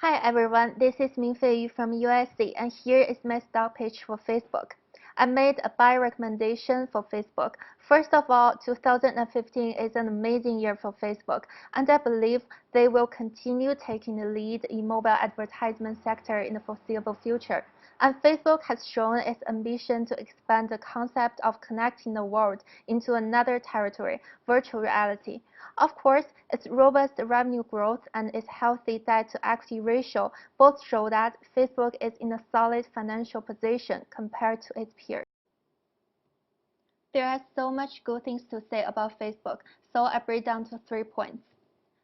Hi everyone, this is Mingfei from USC, and here is my stock pitch for Facebook. I made a buy recommendation for Facebook. First of all, 2015 is an amazing year for Facebook, and I believe they will continue taking the lead in mobile advertisement sector in the foreseeable future. And Facebook has shown its ambition to expand the concept of connecting the world into another territory, virtual reality. Of course, its robust revenue growth and its healthy debt-to-equity ratio both show that Facebook is in a solid financial position compared to its peers. There are so much good things to say about Facebook, so I break down to 3 points.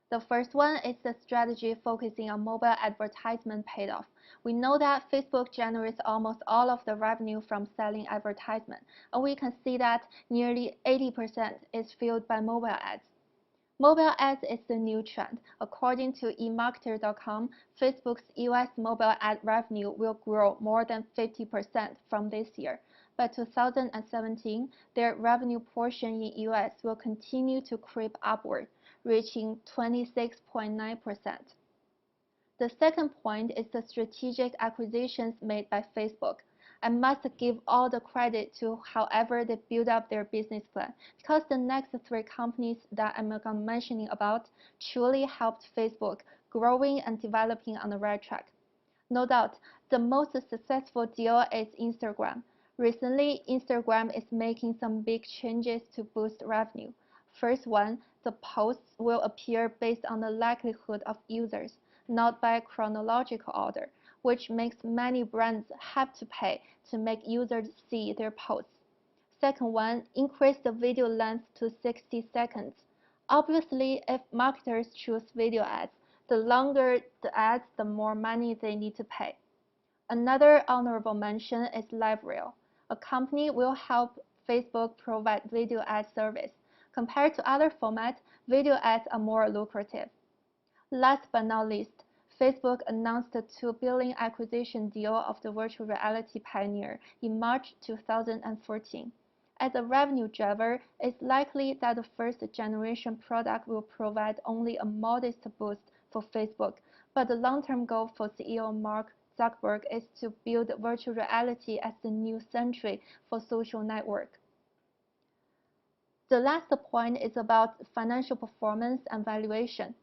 The first one is the strategy focusing on mobile advertisement paid off. We know that Facebook generates almost all of the revenue from selling advertisement, and we can see that nearly 80% is fueled by mobile ads. Mobile ads is the new trend. According to eMarketer.com, Facebook's US mobile ad revenue will grow more than 50% from this year. By 2017, their revenue portion in US will continue to creep upward, reaching 26.9%. The second point is the strategic acquisitions made by Facebook. I must give all the credit to however they build up their business plan, because the next three companies that I'm mentioning about truly helped Facebook growing and developing on the right track. No doubt, the most successful deal is Instagram. Recently, Instagram is making some big changes to boost revenue. First one, the posts will appear based on the likelihood of users, not by chronological order, which makes many brands have to pay to make users see their posts. Second one, increase the video length to 60 seconds. Obviously, if marketers choose video ads, the longer the ads, the more money they need to pay. Another honorable mention is LiveReel. A company will help Facebook provide video ad service. Compared to other formats, video ads are more lucrative. Last but not least, Facebook announced a $2 billion acquisition deal of the virtual reality pioneer in March 2014. As a revenue driver, it's likely that the first-generation product will provide only a modest boost for Facebook, but the long-term goal for CEO Mark Zuckerberg is to build virtual reality as the new century for social network. The last point is about financial performance and valuation.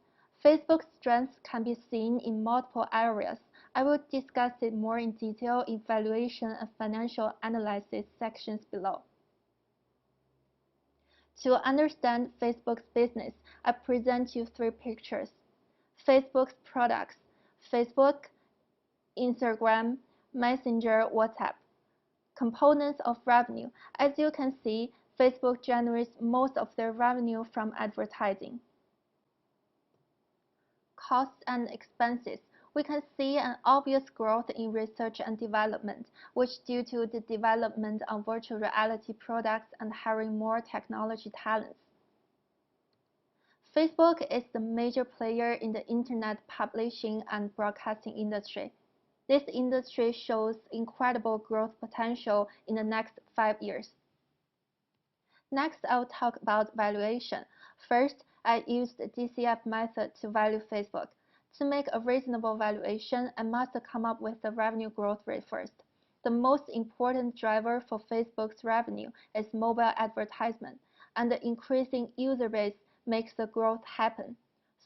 Facebook's strengths can be seen in multiple areas. I will discuss it more in detail in valuation and financial analysis sections below. To understand Facebook's business, I present you three pictures. Facebook's products: Facebook, Instagram, Messenger, WhatsApp. Components of revenue. As you can see, Facebook generates most of their revenue from advertising. Costs and expenses. We can see an obvious growth in research and development, which due to the development of virtual reality products and hiring more technology talents. Facebook is the major player in the internet publishing and broadcasting industry. This industry shows incredible growth potential in the next 5 years. Next, I'll talk about valuation. First, I used the DCF method to value Facebook. To make a reasonable valuation, I must come up with the revenue growth rate first. The most important driver for Facebook's revenue is mobile advertisement, and the increasing user base makes the growth happen.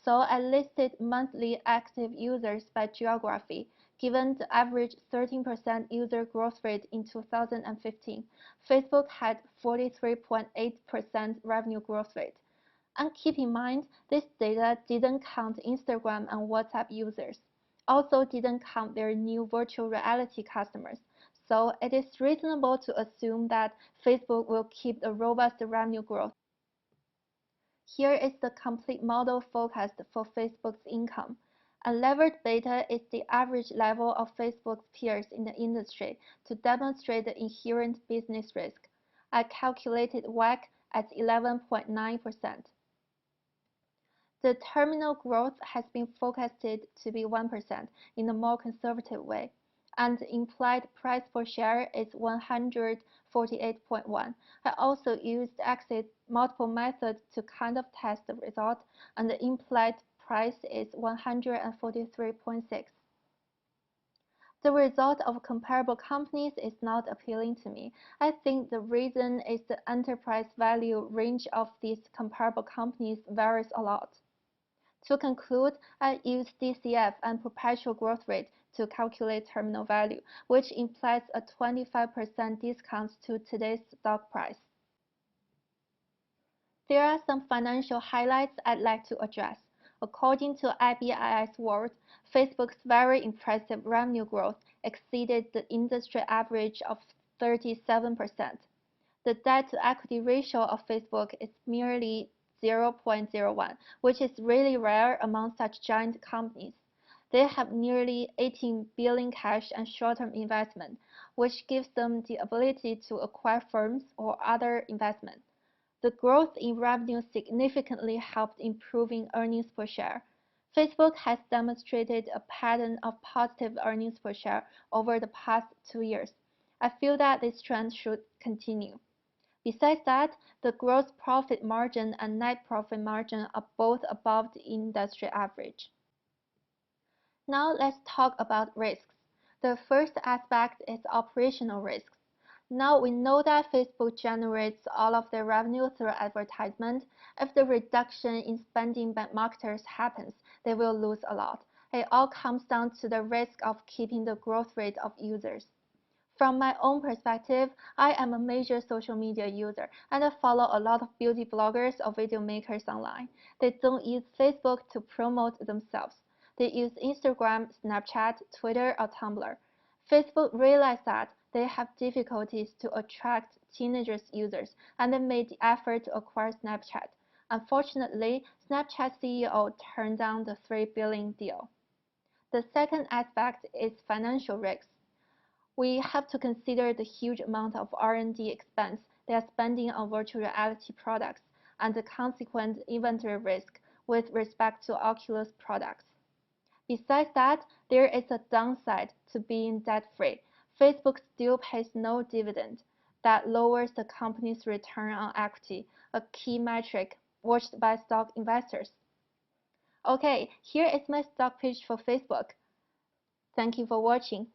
So I listed monthly active users by geography. Given the average 13% user growth rate in 2015, Facebook had 43.8% revenue growth rate. And keep in mind, this data didn't count Instagram and WhatsApp users, also didn't count their new virtual reality customers. So it is reasonable to assume that Facebook will keep a robust revenue growth. Here is the complete model forecast for Facebook's income. Unlevered beta is the average level of Facebook's peers in the industry to demonstrate the inherent business risk. I calculated WACC at 11.9%. The terminal growth has been forecasted to be 1% in a more conservative way, and the implied price per share is 148.1. I also used exit multiple methods to kind of test the result, and the implied price is 143.6. The result of comparable companies is not appealing to me. I think the reason is the enterprise value range of these comparable companies varies a lot. To conclude, I use DCF and perpetual growth rate to calculate terminal value, which implies a 25% discount to today's stock price. There are some financial highlights I'd like to address. According to IBIS World, Facebook's very impressive revenue growth exceeded the industry average of 37%. The debt-to-equity ratio of Facebook is merely 0.01, which is really rare among such giant companies. They have nearly 18 billion cash and short-term investment, which gives them the ability to acquire firms or other investment. The growth in revenue significantly helped improving earnings per share. Facebook has demonstrated a pattern of positive earnings per share over the past 2 years. I feel that this trend should continue. Besides that, the gross profit margin and net profit margin are both above the industry average. Now let's talk about risks. The first aspect is operational risks. Now we know that Facebook generates all of their revenue through advertisement. If the reduction in spending by marketers happens, they will lose a lot. It all comes down to the risk of keeping the growth rate of users. From my own perspective, I am a major social media user and I follow a lot of beauty bloggers or video makers online. They don't use Facebook to promote themselves. They use Instagram, Snapchat, Twitter, or Tumblr. Facebook realized that they have difficulties to attract teenagers users and they made the effort to acquire Snapchat. Unfortunately, Snapchat CEO turned down the $3 billion deal. The second aspect is financial risks. We have to consider the huge amount of R&D expense they are spending on virtual reality products and the consequent inventory risk with respect to Oculus products. Besides that, there is a downside to being debt-free. Facebook still pays no dividend. That lowers the company's return on equity, a key metric watched by stock investors. Okay, here is my stock pitch for Facebook. Thank you for watching.